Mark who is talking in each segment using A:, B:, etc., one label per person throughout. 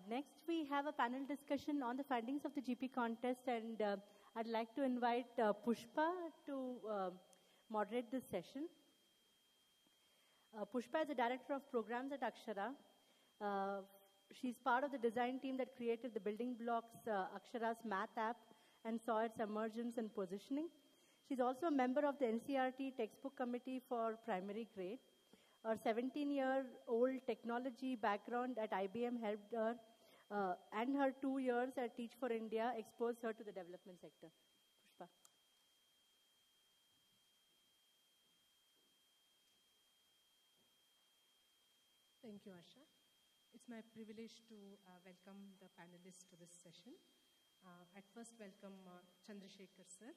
A: Next, we have a panel discussion on the findings of the GP contest, and I'd like to invite Pushpa to moderate this session. Pushpa is the Director of Programs at Akshara. She's part of the design team that created the building blocks, Akshara's math app, and saw its emergence and positioning. She's also a member of the NCERT textbook committee for primary grade. Her 17-year-old technology background at IBM helped her, and her 2 years at Teach for India exposed her to the development sector. Pushpa.
B: Thank you, Asha. It's my privilege to welcome the panelists to this session. At first, welcome Chandrasekhar sir,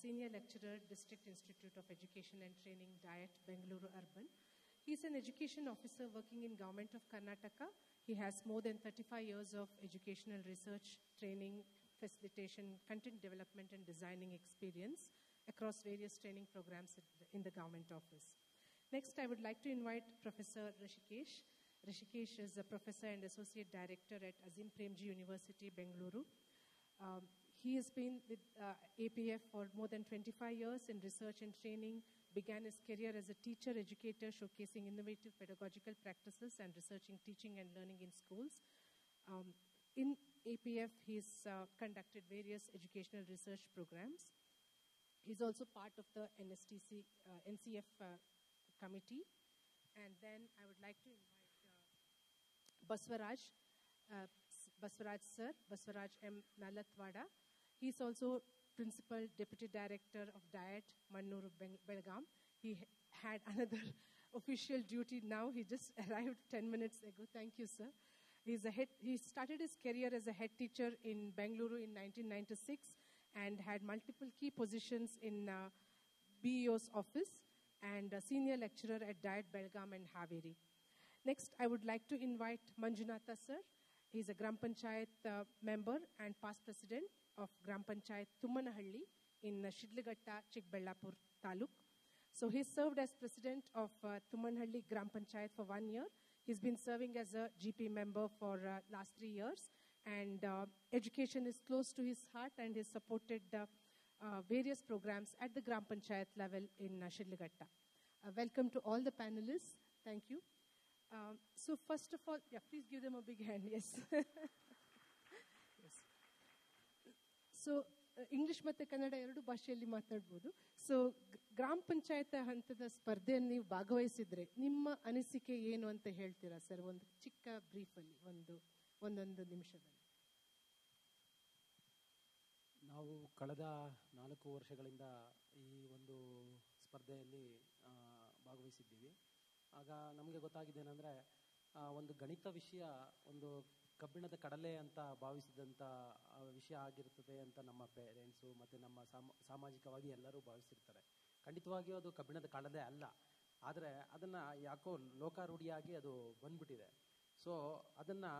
B: Senior Lecturer, District Institute of Education and Training, DIET, Bengaluru Urban. He's an education officer working in Government of Karnataka. He has more than 35 years of educational research, training, facilitation, content development and designing experience across various training programs in the government office. Next, I would like to invite Professor Rishikesh. Rishikesh is a professor and associate director at Azim Premji University, Bengaluru. He has been with APF for more than 25 years in research and training, began his career as a teacher, educator, showcasing innovative pedagogical practices and researching teaching and learning in schools. In APF, he's conducted various educational research programs. He's also part of the NCF committee. And then I would like to invite Baswaraj sir, Baswaraj M. Nalatwada. He's also Principal Deputy Director of DIET, Mannuru, Belgaum. He had another official duty now. He just arrived 10 minutes ago. Thank you, sir. He started his career as a head teacher in Bengaluru in 1996 and had multiple key positions in BEO's office and a senior lecturer at DIET, Belgaum and Haveri. Next, I would like to invite Manjunatha sir. He's a Gram Panchayat member and past president of Gram Panchayat Tummanahalli in Shidlagatta, Chikbellapur Taluk. So he served as president of Tummanahalli Gram Panchayat for 1 year. He's been serving as a GP member for last 3 years. And education is close to his heart, and he's supported various programs at the Gram Panchayat level in Shidlagatta. Welcome to all the panelists. Thank you. So first of all, please give them a big hand. Yes. Yes. So English ಮತ್ತು ಕನ್ನಡ ಎರಡು ಭಾಷೆಯಲ್ಲಿ ಮಾತಾಡ್ಬೋದು. So ಗ್ರಾಮ ಪಂಚಾಯತ್ ಹಂತದ ಸ್ಪರ್ಧೆಯನ್ನು ನೀವು ಭಾಗವಹಿಸಿದ್ರೆ ನಿಮ್ಮ ಅನಿಸಿಕೆ ಏನು ಅಂತ ಹೇಳ್ತೀರಾ ಸರ್? ಒಂದು ಚಿಕ್ಕ ಬ್ರೀಫಲ್ಲಿ ಒಂದೊಂದು ನಿಮಿಷದಲ್ಲಿ.
C: ನಾವು ಕಳೆದ 4 ವರ್ಷಗಳಿಂದ ಈ ಒಂದು ಸ್ಪರ್ಧೆಯಲ್ಲಿ ಭಾಗವಹಿಸಿದ್ದೀವಿ. ಆಗ ನಮಗೆ ಗೊತ್ತಾಗಿದ್ದೇನೆಂದರೆ ಒಂದು ಗಣಿತ ವಿಷಯ ಒಂದು ಕಬ್ಬಿಣದ ಕಡಲೆ ಅಂತ ಭಾವಿಸಿದಂಥ ವಿಷಯ ಆಗಿರ್ತದೆ ಅಂತ ನಮ್ಮ ಪೇರೆಂಟ್ಸು ಮತ್ತು ನಮ್ಮ ಸಾಮಾಜಿಕವಾಗಿ ಎಲ್ಲರೂ ಭಾವಿಸಿರ್ತಾರೆ. ಖಂಡಿತವಾಗಿಯೂ ಅದು ಕಬ್ಬಿಣದ ಕಡಲೆ ಅಲ್ಲ, ಆದರೆ ಅದನ್ನು ಯಾಕೋ ಲೋಕಾರೂಢಿಯಾಗಿ ಅದು ಬಂದ್ಬಿಟ್ಟಿದೆ. ಸೊ ಅದನ್ನು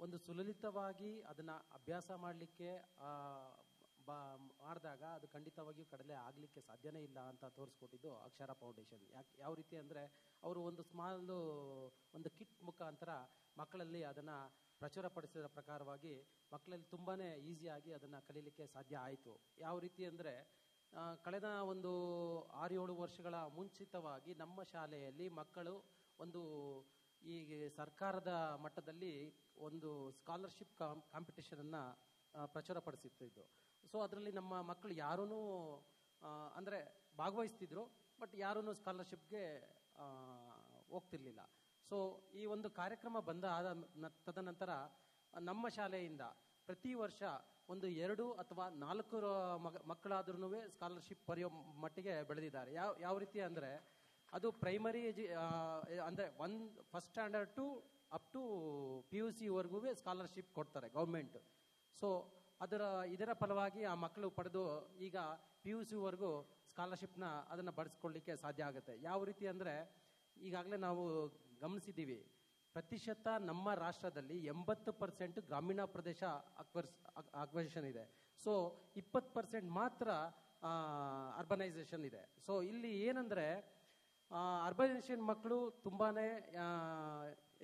C: ಒಂದು ಸುಲಲಿತವಾಗಿ ಅದನ್ನು ಅಭ್ಯಾಸ ಮಾಡಲಿಕ್ಕೆ ಮಾಡಿದಾಗ ಅದು ಖಂಡಿತವಾಗಿಯೂ ಕಡಲೆ ಆಗಲಿಕ್ಕೆ ಸಾಧ್ಯನೇ ಇಲ್ಲ ಅಂತ ತೋರಿಸ್ಕೊಟ್ಟಿದ್ದು ಅಕ್ಷರ ಫೌಂಡೇಶನ್. ಯಾವ ರೀತಿ ಅಂದರೆ ಅವರು ಒಂದು ಕಿಟ್ ಮುಖಾಂತರ ಮಕ್ಕಳಲ್ಲಿ ಅದನ್ನು ಪ್ರಚುರಪಡಿಸಿದ ಪ್ರಕಾರವಾಗಿ ಮಕ್ಕಳಲ್ಲಿ ತುಂಬಾ ಈಸಿಯಾಗಿ ಅದನ್ನು ಕಲೀಲಿಕ್ಕೆ ಸಾಧ್ಯ ಆಯಿತು. ಯಾವ ರೀತಿ ಅಂದರೆ ಕಳೆದ ಒಂದು 6-7 ವರ್ಷಗಳ ಮುಂಚಿತವಾಗಿ ನಮ್ಮ ಶಾಲೆಯಲ್ಲಿ ಮಕ್ಕಳು ಒಂದು ಈ ಸರ್ಕಾರದ ಮಟ್ಟದಲ್ಲಿ ಒಂದು ಸ್ಕಾಲರ್ಶಿಪ್ ಕಾಂಪಿಟೇಷನನ್ನು ಪ್ರಚುರಪಡಿಸುತ್ತಿದ್ದು. ಸೊ ಅದರಲ್ಲಿ ನಮ್ಮ ಮಕ್ಕಳು ಯಾರೂ ಅಂದರೆ ಭಾಗವಹಿಸ್ತಿದ್ರು, ಬಟ್ ಯಾರೂ ಸ್ಕಾಲರ್ಶಿಪ್ಗೆ ಹೋಗ್ತಿರ್ಲಿಲ್ಲ. ಸೊ ಈ ಒಂದು ಕಾರ್ಯಕ್ರಮ ತದನಂತರ ನಮ್ಮ ಶಾಲೆಯಿಂದ ಪ್ರತಿ ವರ್ಷ ಒಂದು 2 ಅಥವಾ 4 ಮಕ್ಕಳಾದ್ರೂ ಸ್ಕಾಲರ್ಶಿಪ್ ಪಡೆಯೋ ಮಟ್ಟಿಗೆ ಬೆಳೆದಿದ್ದಾರೆ. ಯಾವ ರೀತಿ ಅಂದರೆ ಅದು ಪ್ರೈಮರಿ ಅಂದರೆ first standard to up to PUC ವರೆಗೂ ಸ್ಕಾಲರ್ಶಿಪ್ ಕೊಡ್ತಾರೆ ಗೌರ್ಮೆಂಟ್. ಸೊ ಇದರ ಫಲವಾಗಿ ಆ ಮಕ್ಕಳು ಪಡೆದು ಈಗ PUC ವರೆಗೂ ಸ್ಕಾಲರ್ಶಿಪ್ನ ಅದನ್ನು ಬಳಸ್ಕೊಳ್ಳಿಕ್ಕೆ ಸಾಧ್ಯ ಆಗುತ್ತೆ. ಯಾವ ರೀತಿ ಅಂದರೆ ಈಗಾಗಲೇ ನಾವು ಗಮನಿಸಿದ್ದೀವಿ, ಪ್ರತಿಶತ ನಮ್ಮ ರಾಷ್ಟ್ರದಲ್ಲಿ 80% ಗ್ರಾಮೀಣ ಪ್ರದೇಶ ಅಕ್ವಸಿಷನ್ ಇದೆ. ಸೊ 20% ಮಾತ್ರ ಅರ್ಬನೈಸೇಷನ್ ಇದೆ. ಸೊ ಇಲ್ಲಿ ಏನಂದರೆ ಅರ್ಬನೈಸೇಷನ್ ಮಕ್ಕಳು ತುಂಬಾನೇ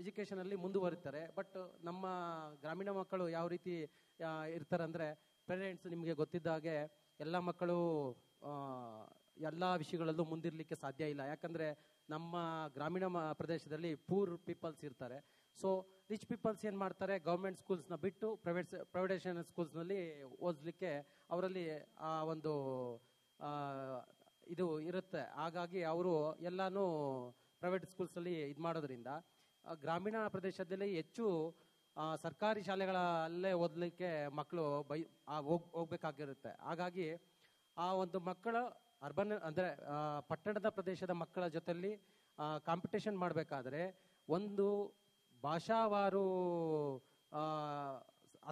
C: ಎಜುಕೇಷನಲ್ಲಿ ಮುಂದುವರಿತಾರೆ. ಬಟ್ ನಮ್ಮ ಗ್ರಾಮೀಣ ಮಕ್ಕಳು ಯಾವ ರೀತಿ ಇರ್ತಾರೆ ಅಂದರೆ, ಪೇರೆಂಟ್ಸ್ ನಿಮಗೆ ಗೊತ್ತಿದ್ದ ಹಾಗೆ ಎಲ್ಲ ಮಕ್ಕಳು ಎಲ್ಲ ವಿಷಯಗಳಲ್ಲೂ ಮುಂದಿರಲಿಕ್ಕೆ ಸಾಧ್ಯ ಇಲ್ಲ. ಯಾಕಂದರೆ ನಮ್ಮ ಗ್ರಾಮೀಣ ಪ್ರದೇಶದಲ್ಲಿ ಪೂರ್ ಪೀಪಲ್ಸ್ ಇರ್ತಾರೆ. ಸೊ ರಿಚ್ ಪೀಪಲ್ಸ್ ಏನು ಮಾಡ್ತಾರೆ, ಗೌರ್ಮೆಂಟ್ ಸ್ಕೂಲ್ಸ್ನ ಬಿಟ್ಟು ಪ್ರೈವೇಟೇಷನ್ ಸ್ಕೂಲ್ಸ್ನಲ್ಲಿ ಓದಿಸ್ಲಿಕ್ಕೆ ಅವರಲ್ಲಿ ಆ ಒಂದು ಇದು ಇರುತ್ತೆ. ಹಾಗಾಗಿ ಅವರು ಎಲ್ಲನೂ ಪ್ರೈವೇಟ್ ಸ್ಕೂಲ್ಸಲ್ಲಿ ಇದು ಮಾಡೋದ್ರಿಂದ ಗ್ರಾಮೀಣ ಪ್ರದೇಶದಲ್ಲಿ ಹೆಚ್ಚು ಸರ್ಕಾರಿ ಶಾಲೆಗಳಲ್ಲೇ ಓದಲಿಕ್ಕೆ ಮಕ್ಕಳು ಹೋಗ್ಬೇಕಾಗಿರುತ್ತೆ. ಹಾಗಾಗಿ ಆ ಒಂದು ಮಕ್ಕಳ ಅರ್ಬನ್ ಅಂದರೆ ಪಟ್ಟಣದ ಪ್ರದೇಶದ ಮಕ್ಕಳ ಜೊತೆಯಲ್ಲಿ ಕಾಂಪಿಟೇಷನ್ ಮಾಡಬೇಕಾದ್ರೆ ಒಂದು ಭಾಷಾವಾರು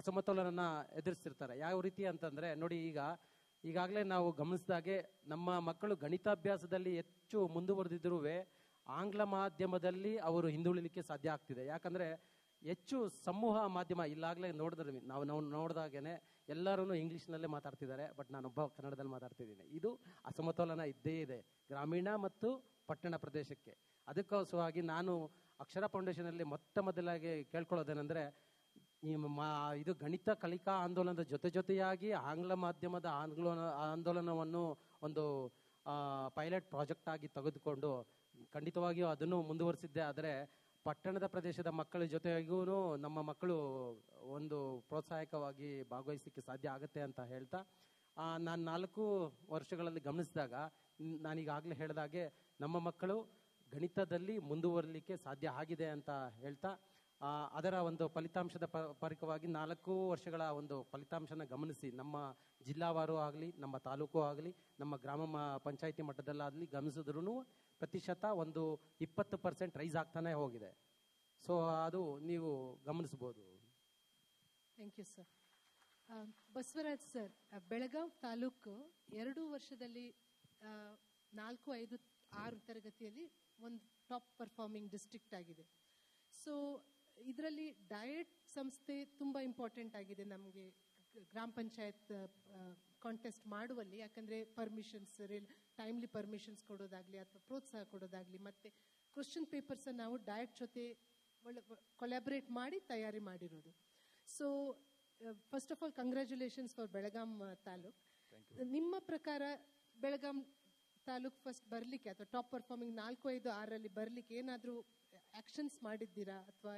C: ಅಸಮತೋಲನ ಎದುರಿಸ್ತಿರ್ತಾರೆ. ಯಾವ ರೀತಿ ಅಂತಂದರೆ ನೋಡಿ, ಈಗಾಗಲೇ ನಾವು ಗಮನಿಸಿದಾಗೆ ನಮ್ಮ ಮಕ್ಕಳು ಗಣಿತಾಭ್ಯಾಸದಲ್ಲಿ ಹೆಚ್ಚು ಮುಂದುವರೆದಿದ್ರೂ ಆಂಗ್ಲ ಮಾಧ್ಯಮದಲ್ಲಿ ಅವರು ಹಿಂದುಳಿಲಿಕ್ಕೆ ಸಾಧ್ಯ ಆಗ್ತಿದೆ. ಯಾಕಂದರೆ ಹೆಚ್ಚು ಸಮೂಹ ಮಾಧ್ಯಮ ಇಲ್ಲಾಗಲೇ ನಾವು ನೋಡಿದಾಗೇ ಎಲ್ಲರೂ ಇಂಗ್ಲೀಷ್ನಲ್ಲೇ ಮಾತಾಡ್ತಿದ್ದಾರೆ, ಬಟ್ ನಾನೊಬ್ಬ ಕನ್ನಡದಲ್ಲಿ ಮಾತಾಡ್ತಿದ್ದೀನಿ. ಇದು ಅಸಮತೋಲನ ಇದ್ದೇ ಇದೆ ಗ್ರಾಮೀಣ ಮತ್ತು ಪಟ್ಟಣ ಪ್ರದೇಶಕ್ಕೆ. ಅದಕ್ಕೋಸ್ಕರವಾಗಿ ನಾನು ಅಕ್ಷರ ಫೌಂಡೇಶನಲ್ಲಿ ಮೊದಲಾಗಿ ಕೇಳ್ಕೊಳ್ಳೋದೇನೆಂದರೆ, ಇದು ಗಣಿತ ಕಲಿಕಾ ಆಂದೋಲನದ ಜೊತೆಯಾಗಿ ಆಂಗ್ಲ ಮಾಧ್ಯಮದ ಆಂದೋಲನವನ್ನು ಒಂದು ಪೈಲಟ್ ಪ್ರಾಜೆಕ್ಟ್ ಆಗಿ ತೆಗೆದುಕೊಂಡು ಖಂಡಿತವಾಗಿಯೂ ಅದನ್ನು ಮುಂದುವರಿಸಿದ್ದೆ ಆದರೆ ಪಟ್ಟಣದ ಪ್ರದೇಶದ ಮಕ್ಕಳ ಜೊತೆಗೂ ನಮ್ಮ ಮಕ್ಕಳು ಒಂದು ಪ್ರೋತ್ಸಾಹಕವಾಗಿ ಭಾಗವಹಿಸಲಿಕ್ಕೆ ಸಾಧ್ಯ ಆಗುತ್ತೆ ಅಂತ ಹೇಳ್ತಾ, ನಾನು 4 ವರ್ಷಗಳಲ್ಲಿ ಗಮನಿಸಿದಾಗ ನಾನೀಗಾಗಲೇ ಹೇಳಿದಾಗೆ ನಮ್ಮ ಮಕ್ಕಳು ಗಣಿತದಲ್ಲಿ ಮುಂದುವರಲಿಕ್ಕೆ ಸಾಧ್ಯ ಆಗಿದೆ ಅಂತ ಹೇಳ್ತಾ, ಅದರ ಒಂದು ಫಲಿತಾಂಶದ ಪರಿಕವಾಗಿ 4 ವರ್ಷಗಳ ಒಂದು ಫಲಿತಾಂಶನ ಗಮನಿಸಿ ನಮ್ಮ ಜಿಲ್ಲಾವಾರು ಆಗಲಿ, ನಮ್ಮ ತಾಲೂಕು ಆಗಲಿ, ನಮ್ಮ ಗ್ರಾಮ ಪಂಚಾಯಿತಿ ಮಟ್ಟದಲ್ಲಾಗಲಿ ಗಮನಿಸಿದ್ರೂ ಪ್ರತಿಶತ ಒಂದು 20% ರೈಸ್ ಆಗ್ತಾನೆ ಹೋಗಿದೆ. ಸೊ ಅದು ನೀವು ಗಮನಿಸ್ಬೋದು.
B: Thank you sir. Basavaraj sir, Belgaum taluk 2 ವರ್ಷದಲ್ಲಿ 4, 5, 6 ತರಗತಿಯಲ್ಲಿ ಒಂದು ಟಾಪ್ ಪರ್ಫಾರ್ಮಿಂಗ್ ಡಿಸ್ಟ್ರಿಕ್ಟ್ ಆಗಿದೆ. ಸೊ ಇದರಲ್ಲಿ ಡಯಟ್ ಸಂಸ್ಥೆ ತುಂಬ ಇಂಪಾರ್ಟೆಂಟ್ ಆಗಿದೆ ನಮಗೆ ಗ್ರಾಮ ಪಂಚಾಯತ್ ಕಾಂಟೆಸ್ಟ್ ಮಾಡುವಲ್ಲಿ. ಯಾಕಂದರೆ ಪರ್ಮಿಷನ್ಸ್, ಟೈಮ್ಲಿ ಪರ್ಮಿಷನ್ಸ್ ಕೊಡೋದಾಗಲಿ ಅಥವಾ ಪ್ರೋತ್ಸಾಹ ಕೊಡೋದಾಗಲಿ, ಮತ್ತು ಕ್ವಶನ್ ಪೇಪರ್ಸನ್ನು ನಾವು ಡಯಟ್ ಜೊತೆ ಕೊಲ್ಯಾಬ್ರೇಟ್ ಮಾಡಿ ತಯಾರಿ ಮಾಡಿರೋದು. So first of all congratulations for Belgaum taluk. ನಿಮ್ಮ ಪ್ರಕಾರ ಬೆಳಗಾಂ ತಾಲೂಕ್ ಫಸ್ಟ್ ಬರಲಿಕ್ಕೆ ಅಥವಾ ಟಾಪ್ ಪರ್ಫಾರ್ಮಿಂಗ್ 4, 5, 6ರಲ್ಲಿ ಬರಲಿಕ್ಕೆ ಏನಾದರೂ ಆ್ಯಕ್ಷನ್ಸ್ ಮಾಡಿದ್ದೀರಾ ಅಥವಾ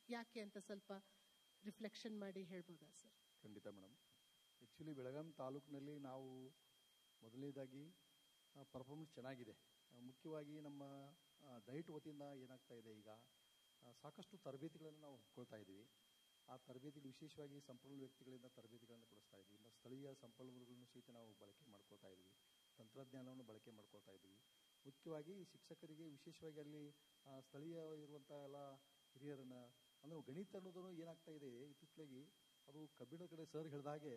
B: ಯಾಕೆ ಅಂತ ಸ್ವಲ್ಪ ರಿಫ್ಲೆಕ್ಷನ್ ಮಾಡಿ ಹೇಳ್ಬೋದಾ ಸರ್?
D: ಖಂಡಿತ ಮೇಡಮ್. ಆ್ಯಕ್ಚುಲಿ ಬೆಳಗಾಂ ತಾಲೂಕಿನಲ್ಲಿ ನಾವು ಮೊದಲನೇದಾಗಿ ಪರ್ಫಾರ್ಮೆನ್ಸ್ ಚೆನ್ನಾಗಿದೆ. ಮುಖ್ಯವಾಗಿ ನಮ್ಮ ಡಯಟ್ ವತಿಯಿಂದ ಏನಾಗ್ತಾ ಇದೆ, ಈಗ ಸಾಕಷ್ಟು ತರಬೇತಿಗಳನ್ನು ನಾವು ಹಮ್ಮಿಕೊಳ್ತಾ ಇದ್ದೀವಿ. ಆ ತರಬೇತಿಗಳು ವಿಶೇಷವಾಗಿ ಸಂಪನ್ಮೂಲ ವ್ಯಕ್ತಿಗಳಿಂದ ತರಬೇತಿಗಳನ್ನು ಕೊಡಿಸ್ತಾ ಇದ್ದೀವಿ. ಇನ್ನು ಸ್ಥಳೀಯ ಸಂಪನ್ಮೂಲಗಳನ್ನು ಸಹಿತ ನಾವು ಬಳಕೆ ಮಾಡ್ಕೊಳ್ತಾ ಇದ್ದೀವಿ. ತಂತ್ರಜ್ಞಾನವನ್ನು ಬಳಕೆ ಮಾಡ್ಕೊಳ್ತಾ ಇದ್ದೀವಿ. ಮುಖ್ಯವಾಗಿ ಶಿಕ್ಷಕರಿಗೆ ವಿಶೇಷವಾಗಿ ಅಲ್ಲಿ ಸ್ಥಳೀಯ ಇರುವಂಥ ಎಲ್ಲ ಹಿರಿಯರನ್ನು, ಅಂದರೆ ಗಣಿತ ಅನ್ನೋದು ಏನಾಗ್ತಾ ಇದೆ ಇತ್ತೀಚೆಗೆ, ಅದು ಕಬ್ಬಿಣದ ಕಡೆ ಸರ್ ಹೇಳಿದ ಹಾಗೆ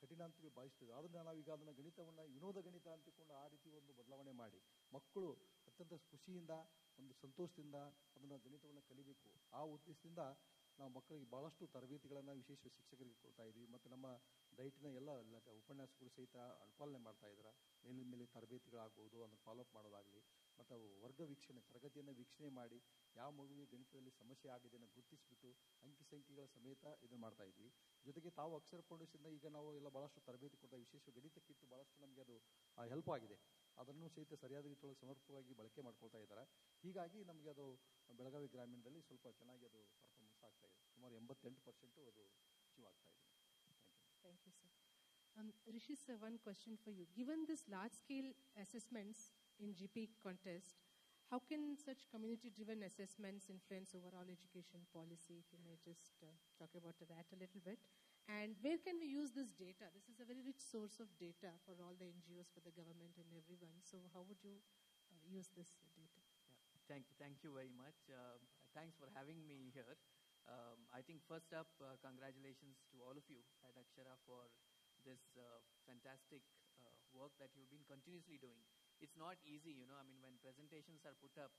D: ಕಠಿಣ ಅಂತೇಳಿ ಭಾವಿಸ್ತಿದ್ವಿ. ಆದರೆ ನಾವೀಗ ಅದನ್ನು ಗಣಿತವನ್ನು ವಿನೋದ ಗಣಿತ ಅಂತಿಕೊಂಡು ಆ ರೀತಿ ಒಂದು ಬದಲಾವಣೆ ಮಾಡಿ ಮಕ್ಕಳು ಅತ್ಯಂತ ಖುಷಿಯಿಂದ ಒಂದು ಸಂತೋಷದಿಂದ ಅದನ್ನು ಗಣಿತವನ್ನು ಕಲಿಬೇಕು. ಆ ಉದ್ದೇಶದಿಂದ ನಾವು ಮಕ್ಕಳಿಗೆ ಭಾಳಷ್ಟು ತರಬೇತಿಗಳನ್ನು ವಿಶೇಷ ಶಿಕ್ಷಕರಿಗೆ ಕೊಡ್ತಾ ಇದ್ದೀವಿ. ಮತ್ತು ನಮ್ಮ ಡಯಟಿನ ಎಲ್ಲ ಉಪನ್ಯಾಸಕರು ಸಹಿತ ಅನುಪಾಲನೆ ಮಾಡ್ತಾ ಇದ್ದಾರೆ. ಮೇಲೆ ತರಬೇತಿಗಳಾಗ್ಬೋದು, ಅದನ್ನು ಫಾಲೋಅಪ್ ಮಾಡೋದಾಗಲಿ, ಮತ್ತು ವರ್ಗ ವೀಕ್ಷಣೆ, ತರಗತಿಯನ್ನು ವೀಕ್ಷಣೆ ಮಾಡಿ ಯಾವ ಮಗುವಿಗೆ ಗಣಿತದಲ್ಲಿ ಸಮಸ್ಯೆ ಆಗಿದೆ ಅನ್ನೋ ಗುರುತಿಸಿಬಿಟ್ಟು ಅಂಕಿ ಸಂಖ್ಯೆಗಳ ಸಮೇತ ಇದನ್ನು ಮಾಡ್ತಾ ಇದ್ವಿ. ಜೊತೆಗೆ ತಾವು ಅಕ್ಷರ ಫೌಂಡೇಶನ್ ಈಗ ನಾವು ಎಲ್ಲ ಭಾಳಷ್ಟು ತರಬೇತಿ ಕೊಡ್ತಾ, ವಿಶೇಷ ಗಣಿತಕ್ಕಿಟ್ಟು ಭಾಳಷ್ಟು ನಮಗೆ ಅದು ಹೆಲ್ಪ್ ಆಗಿದೆ. ಅದನ್ನು ಸಹಿತ ಸರಿಯಾದ ರೀತಿಯೊಳಗೆ ಸಮರ್ಪಕವಾಗಿ ಬಳಕೆ ಮಾಡ್ಕೊಳ್ತಾ ಇದ್ದಾರೆ. ಹೀಗಾಗಿ ನಮಗೆ ಅದು ಬೆಳಗಾವಿ ಗ್ರಾಮೀಣದಲ್ಲಿ ಸ್ವಲ್ಪ ಚೆನ್ನಾಗಿ ಅದು ಪರ್ಫಾರ್ಮೆನ್ಸ್ ಆಗ್ತಾ ಇದೆ. ಸುಮಾರು 88% ಅದು ಅಚೀವ್ ಆಗ್ತಾ ಇದೆ.
B: Thank you sir. Rishi sir, one question for you. Given this large-scale assessments in GP contest, how can such community-driven assessments influence overall education policy? If you may just talk about that a little bit. And where can we use this data? This is a very rich source of data for all the NGOs, for the government and everyone. So how would you use this data?
E: Yeah, thank you very much. Thanks for having me here. I think first up, congratulations to all of you at Akshara for this fantastic work that you've been continuously doing. It's not easy, you know. I mean, when presentations are put up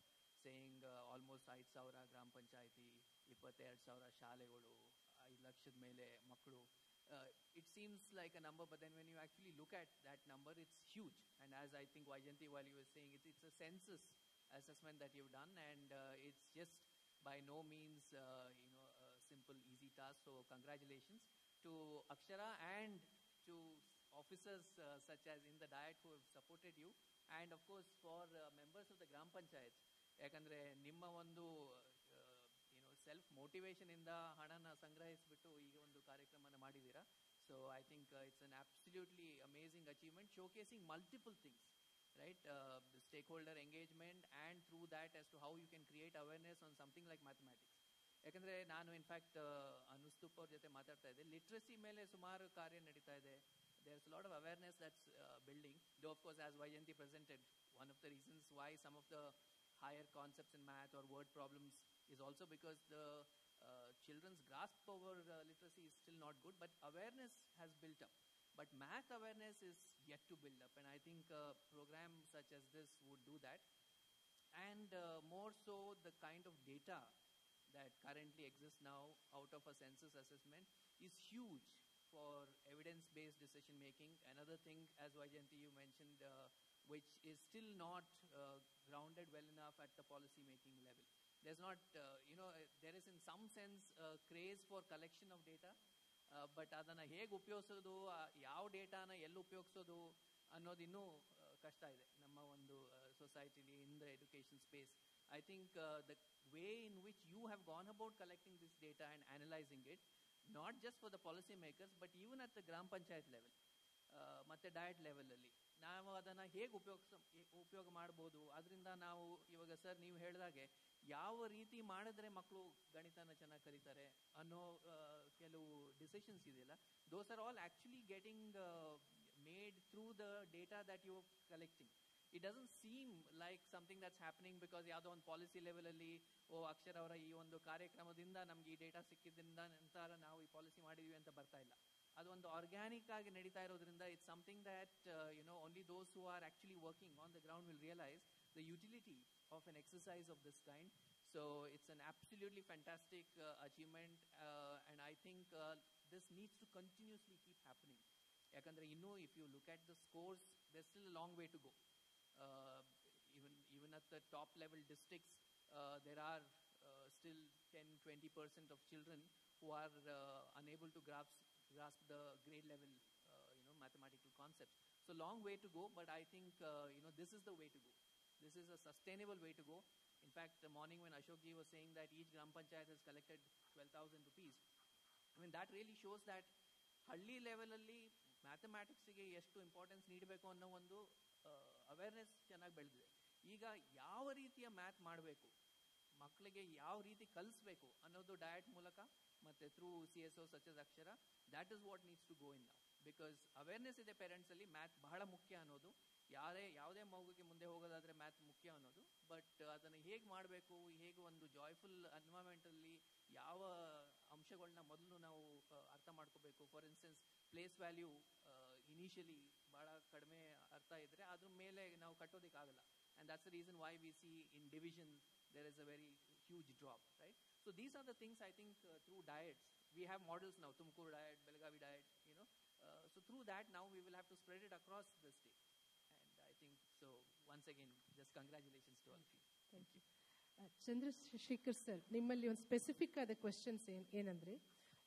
E: saying almost 5,000 gram panchayati, 22,000 ಶಾಲೆಗಳು, 5 ಲಕ್ಷದ ಮೇಲೆ ಮಕ್ಕಳು, it seems like a number, but then when you actually look at that number, it's huge. And as I think Vaijanti, while you were saying, it's a census assessment that you've done, and it's just by no means a simple, easy task. So congratulations to Akshara and to officers such as in the Diet who have supported you, and of course for members of the Gram Panchayat. ಯಾಕಂದರೆ ನಿಮ್ಮ ಒಂದು self ಮೋಟಿವೇಶನಿಂದ ಹಣನ ಸಂಗ್ರಹಿಸಿಬಿಟ್ಟು ಈಗ ಒಂದು ಕಾರ್ಯಕ್ರಮನ ಮಾಡಿದ್ದೀರಾ. So I think it's an absolutely amazing achievement, showcasing multiple things, right? The stakeholder engagement, and through that as to how you can create awareness on something like mathematics. ಯಾಕಂದರೆ ನಾನು ಇನ್ಫ್ಯಾಕ್ಟ್ ಅನುಸ್ತುಪ್ ಅವ್ರ ಜೊತೆ ಮಾತಾಡ್ತಾ ಇದ್ದೆ, ಲಿಟ್ರಸಿ ಮೇಲೆ ಸುಮಾರು ಕಾರ್ಯ ನಡೀತಾ ಇದೆ. There's a lot of awareness that's building. Though, of course, as Vaijayanti presented, one of the reasons why some of the higher concepts in math or word problems is also because the children's grasp over literacy is still not good, but awareness has built up. But math awareness is yet to build up, and I think a program such as this would do that. And more so, the kind of data that currently exists now out of a census assessment is huge for evidence-based decision making. Another thing, as Vaijayanti you mentioned, which is still not grounded well enough at the policy making level. There's not, there is in some sense a craze for collection of data, but ಅದನ್ನು ಹೇಗೆ ಉಪಯೋಗಿಸೋದು, ಯಾವ ಡೇಟಾನ ಎಲ್ಲಿ ಉಪಯೋಗಿಸೋದು ಅನ್ನೋದು ಇನ್ನೂ ಕಷ್ಟ ಇದೆ ನಮ್ಮ ಒಂದು ಸೊಸೈಟಿಲಿ in the education space. I think the way in which you have gone about collecting this data and analysing it, not just for the policy makers but even at the gram panchayat level ಮತ್ತು diet ಲೆವೆಲಲ್ಲಿ ನಾವು ಅದನ್ನು ಹೇಗೆ ಉಪಯೋಗ ಮಾಡ್ಬೋದು. ಅದರಿಂದ ನಾವು ಇವಾಗ ಸರ್ ನೀವು ಹೇಳಿದಾಗೆ ಯಾವ ರೀತಿ ಮಾಡಿದ್ರೆ ಮಕ್ಕಳು ಗಣಿತನ ಚೆನ್ನಾಗಿ ಕಲಿತಾರೆ ಅನ್ನೋ ಕೆಲವು ಡಿಸಿಷನ್ಸ್ ಇದೆಯಲ್ಲ, those are all actually getting made through the data that you collecting. It doesn't seem like something that's happening because ಯಾವುದೋ ಒಂದು ಪಾಲಿಸಿ ಲೆವೆಲಲ್ಲಿ ಅಕ್ಷರ ಅವರ ಈ ಒಂದು ಕಾರ್ಯಕ್ರಮದಿಂದ ನಮ್ಗೆ ಈ ಡೇಟಾ ಸಿಕ್ಕಿದ್ರಿಂದ ನಂತರ ನಾವು ಈ ಪಾಲಿಸಿ ಮಾಡಿದ್ವಿ ಅಂತ ಬರ್ತಾ ಇಲ್ಲ. ಅದೊಂದು ಆರ್ಗ್ಯಾನಿಕ್ ಆಗಿ ನಡೀತಾ ಇರೋದ್ರಿಂದ it's something that only those who are actually working on the ground will realise the utility of an exercise of this kind. So it's an absolutely fantastic achievement, and I think this needs to continuously keep happening. Yakandre if you look at the scores, there's still a long way to go. Even at the top level districts, there are still 10-20% of children who are unable to grasp the grade level mathematical concepts. So long way to go, but I think this is the way to go. This is a sustainable way to go. In fact, the morning when Ashok ji was saying that each Gram Panchayat has collected 12,000 rupees, I mean, that really shows that ಹಳ್ಳಿ ಲೆವೆಲಲ್ಲಿ ಮ್ಯಾಥಮ್ಯಾಟಿಕ್ಸಿಗೆ ಎಷ್ಟು importance ನೀಡಬೇಕು ಅನ್ನೋ ಒಂದು awareness ಚೆನ್ನಾಗಿ ಬೆಳೆದಿದೆ. ಈಗ ಯಾವ ರೀತಿಯ ಮ್ಯಾಥ್ ಮಾಡಬೇಕು, ಮಕ್ಕಳಿಗೆ ಯಾವ ರೀತಿ ಕಲಿಸ್ಬೇಕು ಅನ್ನೋದು ಡಯಟ್ ಮೂಲಕ ಮತ್ತು through CSO such as Akshara, that is what needs to go in now. Because awareness ಇದೆ ಪೇರೆಂಟ್ಸಲ್ಲಿ, ಮ್ಯಾಥ್ ಬಹಳ ಮುಖ್ಯ ಅನ್ನೋದು, ಯಾವುದೇ ಮಗುಗೆ ಮುಂದೆ ಹೋಗೋದಾದರೆ ಮ್ಯಾಥ್ ಮುಖ್ಯ ಅನ್ನೋದು. ಬಟ್ ಅದನ್ನು ಹೇಗೆ ಮಾಡಬೇಕು, ಹೇಗೆ ಒಂದು ಜಾಯ್ಫುಲ್ ಎನ್ವೈರನ್ಮೆಂಟಲ್ಲಿ ಯಾವ ಅಂಶಗಳನ್ನ ಮೊದಲು ನಾವು ಅರ್ಥ ಮಾಡ್ಕೋಬೇಕು. For instance place value initially ಭಾಳ ಕಡಿಮೆ ಅರ್ಥ ಇದ್ದರೆ ಅದ್ರ ಮೇಲೆ ನಾವು ಕಟ್ಟೋದಕ್ಕಾಗಲ್ಲ. And that's the reason why we see in division there is a very huge drop, right? So these are the things I think through diets, we have models now, Tumkur diet, Belagavi diet, so through that now we will have to spread it across the state. And I think, so once again, just congratulations to all of you.
B: Thank you. Chandrashekhar sir, ನಿಮ್ಮಲ್ಲಿ ಒಂದು specific ಆದ questions ಏನಂದರೆ,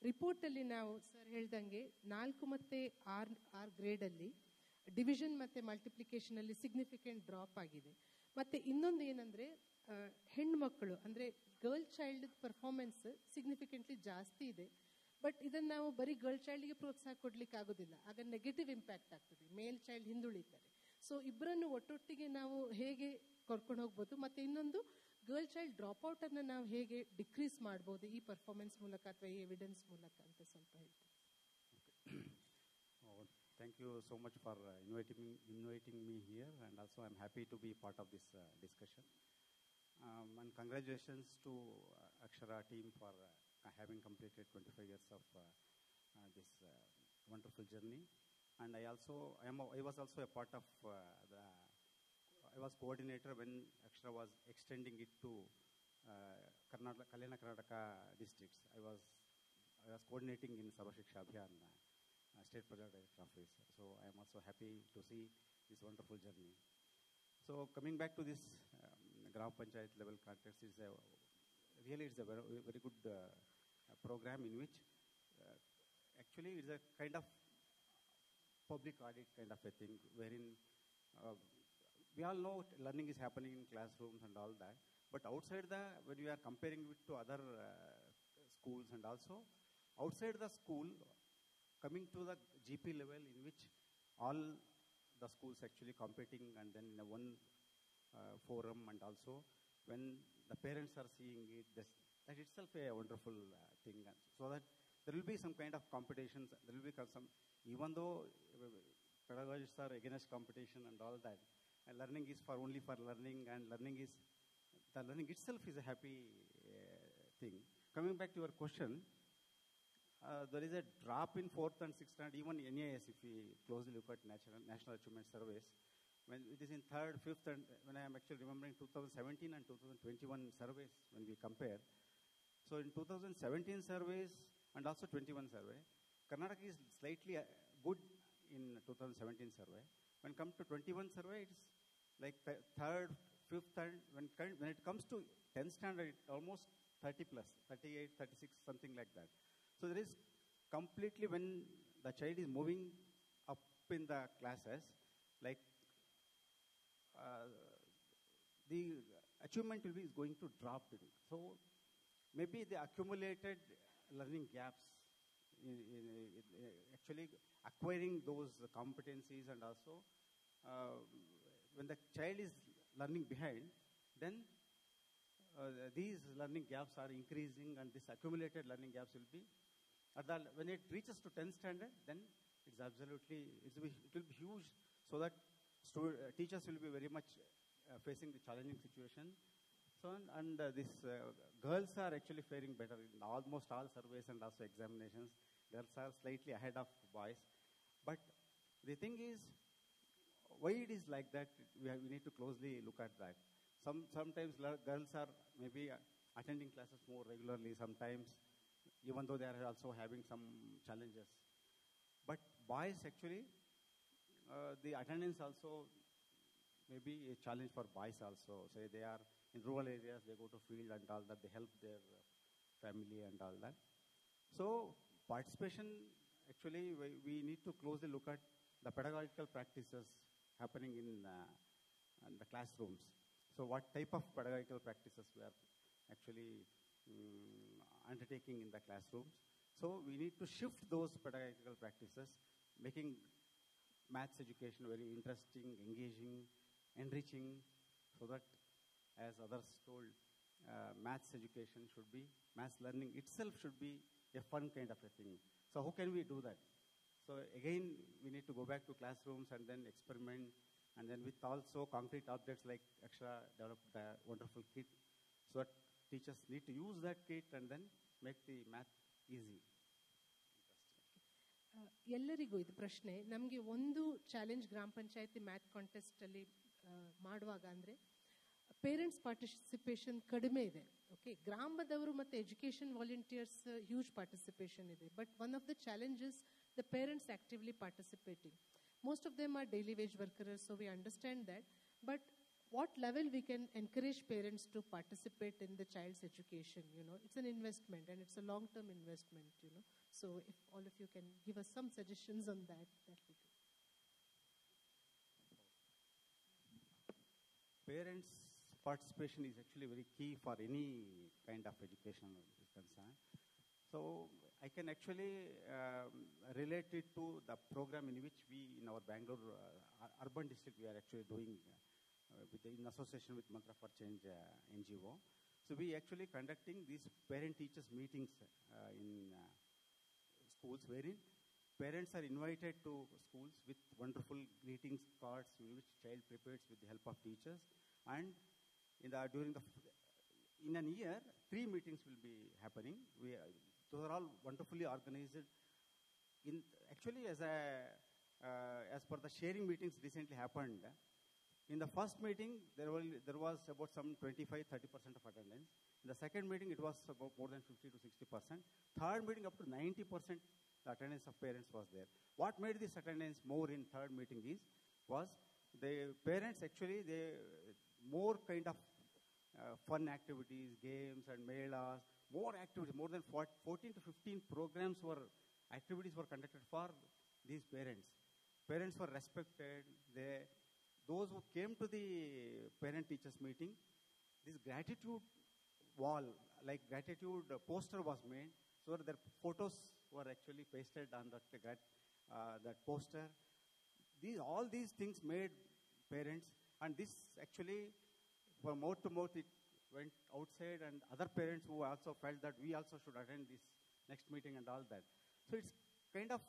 B: ರಿಪೋರ್ಟಲ್ಲಿ ನಾವು sir ಹೇಳ್ದಂಗೆ 4 ಮತ್ತು 6 ಗ್ರೇಡಲ್ಲಿ division ಮತ್ತು ಮಲ್ಟಿಪ್ಲಿಕೇಶನಲ್ಲಿ significant drop ಆಗಿದೆ. ಮತ್ತು ಇನ್ನೊಂದು ಏನಂದರೆ, ಹೆಣ್ಮಕ್ಕಳು ಅಂದರೆ ಗರ್ಲ್ ಚೈಲ್ಡ್ ಪರ್ಫಾರ್ಮೆನ್ಸ್ ಸಿಗ್ನಿಫಿಕೆಂಟ್ಲಿ ಜಾಸ್ತಿ ಇದೆ. ಬಟ್ ಇದನ್ನು ನಾವು ಬರೀ ಗರ್ಲ್ ಚೈಲ್ಡ್ಗೆ ಪ್ರೋತ್ಸಾಹ ಕೊಡ್ಲಿಕ್ಕೆ ಆಗೋದಿಲ್ಲ, ಆಗ ನೆಗೆಟಿವ್ ಇಂಪ್ಯಾಕ್ಟ್ ಆಗ್ತದೆ, ಮೇಲ್ ಚೈಲ್ಡ್ ಹಿಂದುಳಿತಾರೆ. ಸೊ ಇಬ್ಬರನ್ನು ಒಟ್ಟೊಟ್ಟಿಗೆ ನಾವು ಹೇಗೆ ಕರ್ಕೊಂಡು ಹೋಗ್ಬೋದು, ಮತ್ತು ಇನ್ನೊಂದು ಗರ್ಲ್ ಚೈಲ್ಡ್ ಡ್ರಾಪ್ ಔಟನ್ನು ನಾವು ಹೇಗೆ ಡಿಕ್ರೀಸ್ ಮಾಡ್ಬೋದು ಈ ಪರ್ಫಾರ್ಮೆನ್ಸ್ ಮೂಲಕ ಅಥವಾ ಈ ಎವಿಡೆನ್ಸ್ ಮೂಲಕ ಅಂತ ಸ್ವಲ್ಪ ಹೇಳ್ತೀವಿ.
F: Thank you so much for inviting me here, and also I'm happy to be part of this discussion. And congratulations to Akshara team for having completed 25 years of this wonderful journey. And I was also a part of I was coordinator when Akshara was extending it to Kalyana Karnataka districts. I was coordinating in Sarva Shiksha Abhiyan, State Project Director Office. So I am also happy to see this wonderful journey. So coming back to this Gram Panchayat level context is really it's a very, very good program in which actually it's a kind of public audit kind of a thing wherein we all know learning is happening in classrooms and all that, but outside when we are comparing it to other schools and also outside the school, coming to the GP level in which all the schools actually competing and then in one forum, and also when the parents are seeing it, that itself a wonderful thing. So that there will be some kind of competitions, there will be some, even though pedagogists are against competition and all that, and learning is only for learning, and the learning itself is a happy thing. Coming back to your question, there is a drop in 4th and 6th and even NAS, if we closely look at National Achievement Surveys. When it is in 3rd, 5th, and when I am actually remembering 2017 and 2021 surveys, when we compare. So in 2017 surveys and also 21 survey, Karnataka is slightly good in 2017 survey. When come to 21 survey, it's like 3rd, 5th, and when it comes to 10th standard, it's almost 30 plus, 38, 36, something like that. So there is completely, when the child is moving up in the classes, like the achievement is going to drop. So maybe the accumulated learning gaps in actually acquiring those competencies, and also when the child is learning behind, then these learning gaps are increasing, and this accumulated learning gaps will be, when it reaches to 10th standard, then it will be huge, so that teachers will be very much facing the challenging situation. So, and these girls are actually faring better in almost all surveys and also examinations. Girls are slightly ahead of boys. But the thing is, why it is like that, we need to closely look at that. Sometimes girls are maybe attending classes more regularly, sometimes, even though they are also having some challenges. But boys actually, the attendance also may be a challenge for boys also. Say they are in rural areas, they go to field and all that, they help their family and all that. So participation, actually, we need to closely look at the pedagogical practices happening in the classrooms. So what type of pedagogical practices we are actually undertaking in the classrooms. So we need to shift those pedagogical practices, making maths education very interesting, engaging, enriching, so that, as others told, maths education should be, maths learning itself should be a fun kind of a thing. So how can we do that? So again, we need to go back to classrooms and then experiment, and then with also concrete objects like Akshara developed the wonderful kit, so that teachers need to use that kit and then make the math easy.
B: ಎಲ್ಲರಿಗೂ ಇದು ಪ್ರಶ್ನೆ. ನಮಗೆ ಒಂದು challenge ಗ್ರಾಮ ಪಂಚಾಯತಿ math ಕಾಂಟೆಸ್ಟಲ್ಲಿ ಮಾಡುವಾಗ ಅಂದರೆ parents participation ಕಡಿಮೆ ಇದೆ. ಓಕೆ, ಗ್ರಾಮದವರು ಮತ್ತು ಎಜುಕೇಷನ್ ವಾಲಂಟಿಯರ್ಸ್ ಹ್ಯೂಜ್ ಪಾರ್ಟಿಸಿಪೇಷನ್ ಇದೆ. But one of the challenges the parents actively participating. Most of them are daily wage workers, so we understand that. But what level we can encourage parents to participate in the child's education, it's an investment and it's a long-term investment, So if all of you can give us some suggestions on that, that would be good.
F: Parents' participation is actually very key for any kind of education is concerned. So I can actually relate it to the program in which we, in our Bangalore urban district, we are actually doing in association with Mantra for Change NGO. So we actually conducting these parent-teachers meetings in schools, wherein parents are invited to schools with wonderful greetings cards which child prepares with the help of teachers. And in an year, 3 meetings will be happening. Those are all wonderfully organized. Actually, as per the sharing meetings recently happened, in the first meeting, there was about some 25-30% of attendance. In the second meeting, it was about more than 50 to 60%. Third meeting, up to 90%, the attendance of parents was there. What made this attendance more in third meeting was the parents actually, they more kind of fun activities, games and melas, more activities, more than 14 to 15 programs activities were conducted for these parents. Parents were respected. Those who came to the parent-teachers meeting, this gratitude wall, like gratitude poster was made, so that their photos were actually pasted on that poster. All these things made parents, and this actually, from mouth to mouth, it went outside, and other parents who also felt that we also should attend this next meeting and all that. So it's kind of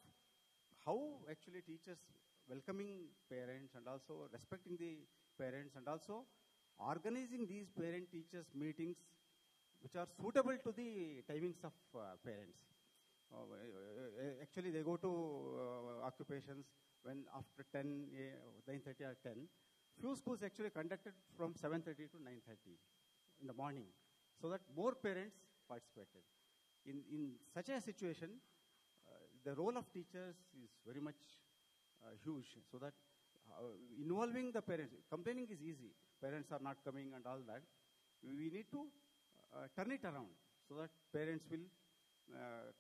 F: how actually teachers welcoming parents and also respecting the parents and also organizing these parent-teachers meetings which are suitable to the timings of parents. Actually, they go to occupations when after 9:30 or 10. Few schools actually conducted from 7:30 to 9:30 in the morning, so that more parents participated. In such a situation, the role of teachers is very much huge, so that involving the parents, complaining is easy. Parents are not coming and all that. We need to turn it around so that parents will